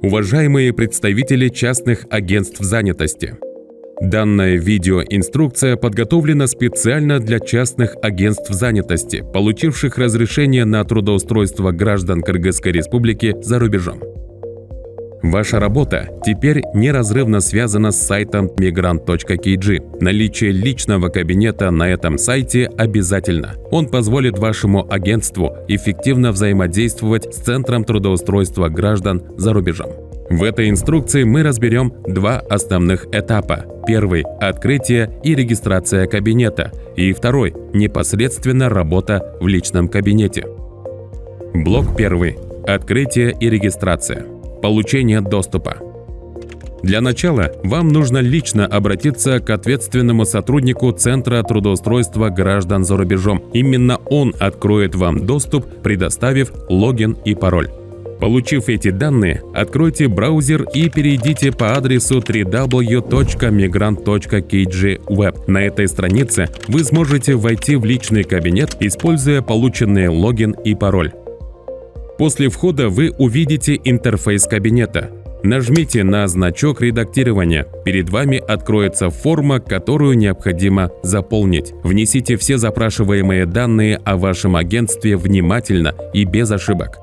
Уважаемые представители частных агентств занятости, данная видеоинструкция подготовлена специально для частных агентств занятости, получивших разрешение на трудоустройство граждан Кыргызской Республики за рубежом. Ваша работа теперь неразрывно связана с сайтом migrant.kg. Наличие личного кабинета на этом сайте обязательно. Он позволит вашему агентству эффективно взаимодействовать с Центром трудоустройства граждан за рубежом. В этой инструкции мы разберем два основных этапа. Первый – открытие и регистрация кабинета. И второй – непосредственно работа в личном кабинете. Блок 1. Открытие и регистрация. Получение доступа. Для начала вам нужно лично обратиться к ответственному сотруднику Центра трудоустройства граждан за рубежом. Именно он откроет вам доступ, предоставив логин и пароль. Получив эти данные, откройте браузер и перейдите по адресу www.migrant.kg/web. На этой странице вы сможете войти в личный кабинет, используя полученные логин и пароль. После входа вы увидите интерфейс кабинета. Нажмите на значок редактирования. Перед вами откроется форма, которую необходимо заполнить. Внесите все запрашиваемые данные о вашем агентстве внимательно и без ошибок.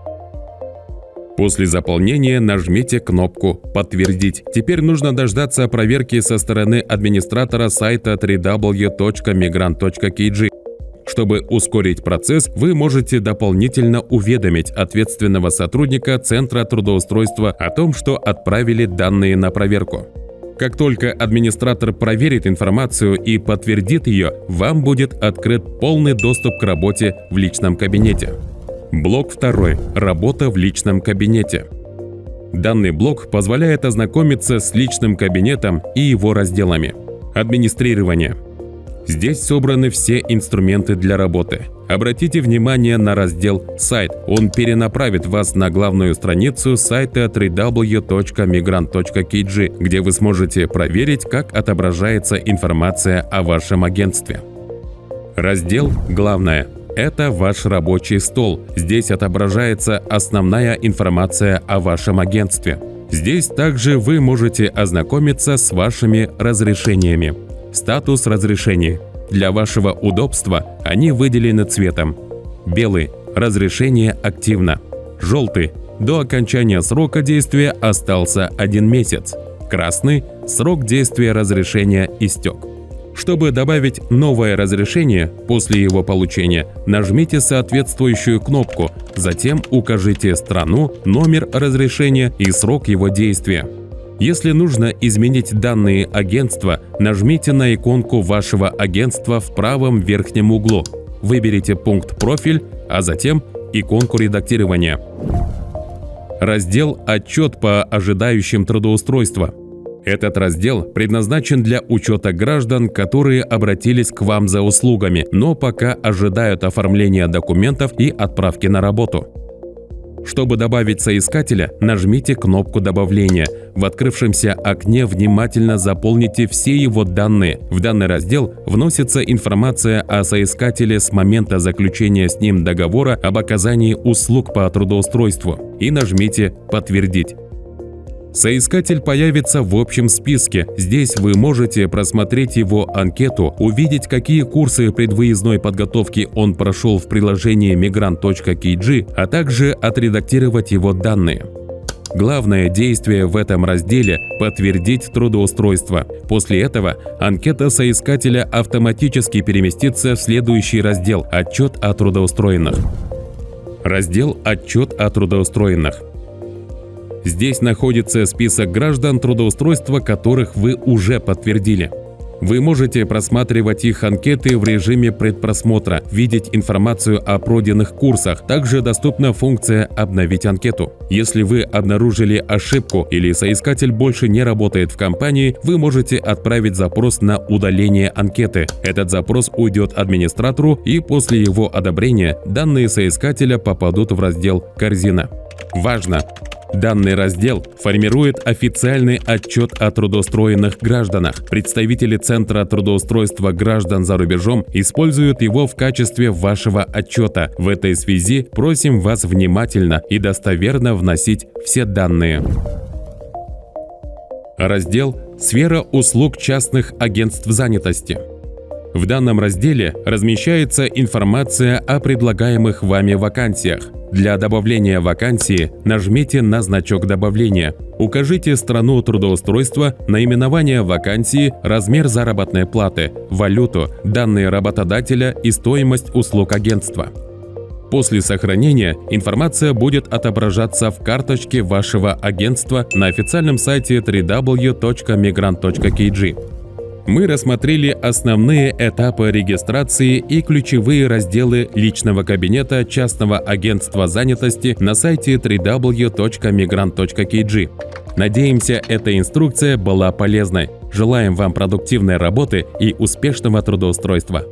После заполнения нажмите кнопку «Подтвердить». Теперь нужно дождаться проверки со стороны администратора сайта www.migrant.kg. Чтобы ускорить процесс, вы можете дополнительно уведомить ответственного сотрудника Центра трудоустройства о том, что отправили данные на проверку. Как только администратор проверит информацию и подтвердит ее, вам будет открыт полный доступ к работе в личном кабинете. Блок 2. Работа в личном кабинете. Данный блок позволяет ознакомиться с личным кабинетом и его разделами. Администрирование. Здесь собраны все инструменты для работы. Обратите внимание на раздел «Сайт». Он перенаправит вас на главную страницу сайта www.migrant.kg, где вы сможете проверить, как отображается информация о вашем агентстве. Раздел «Главное». Это ваш рабочий стол. Здесь отображается основная информация о вашем агентстве. Здесь также вы можете ознакомиться с вашими разрешениями. Статус разрешений. Для вашего удобства они выделены цветом. Белый – разрешение активно. Желтый – до окончания срока действия остался 1 месяц. Красный – срок действия разрешения истек. Чтобы добавить новое разрешение после его получения, нажмите соответствующую кнопку, затем укажите страну, номер разрешения и срок его действия. Если нужно изменить данные агентства, нажмите на иконку вашего агентства в правом верхнем углу. Выберите пункт «Профиль», а затем иконку редактирования. Раздел «Отчет по ожидающим трудоустройства». Этот раздел предназначен для учета граждан, которые обратились к вам за услугами, но пока ожидают оформления документов и отправки на работу. Чтобы добавить соискателя, нажмите кнопку добавления. В открывшемся окне внимательно заполните все его данные. В данный раздел вносится информация о соискателе с момента заключения с ним договора об оказании услуг по трудоустройству и нажмите «Подтвердить». Соискатель появится в общем списке. Здесь вы можете просмотреть его анкету, увидеть, какие курсы предвыездной подготовки он прошел в приложении migrant.kg, а также отредактировать его данные. Главное действие в этом разделе – подтвердить трудоустройство. После этого анкета соискателя автоматически переместится в следующий раздел «Отчет о трудоустроенных». Раздел «Отчет о трудоустроенных». Здесь находится список граждан, трудоустройства которых вы уже подтвердили. Вы можете просматривать их анкеты в режиме предпросмотра, видеть информацию о пройденных курсах. Также доступна функция «Обновить анкету». Если вы обнаружили ошибку или соискатель больше не работает в компании, вы можете отправить запрос на удаление анкеты. Этот запрос уйдет администратору, и после его одобрения данные соискателя попадут в раздел «Корзина». Важно! Данный раздел формирует официальный отчет о трудоустроенных гражданах. Представители Центра трудоустройства граждан за рубежом используют его в качестве вашего отчета. В этой связи просим вас внимательно и достоверно вносить все данные. Раздел «Сфера услуг частных агентств занятости». В данном разделе размещается информация о предлагаемых вами вакансиях. Для добавления вакансии нажмите на значок добавления. Укажите страну трудоустройства, наименование вакансии, размер заработной платы, валюту, данные работодателя и стоимость услуг агентства. После сохранения информация будет отображаться в карточке вашего агентства на официальном сайте www.migrant.kg. Мы рассмотрели основные этапы регистрации и ключевые разделы личного кабинета частного агентства занятости на сайте www.migrant.kg. Надеемся, эта инструкция была полезной. Желаем вам продуктивной работы и успешного трудоустройства.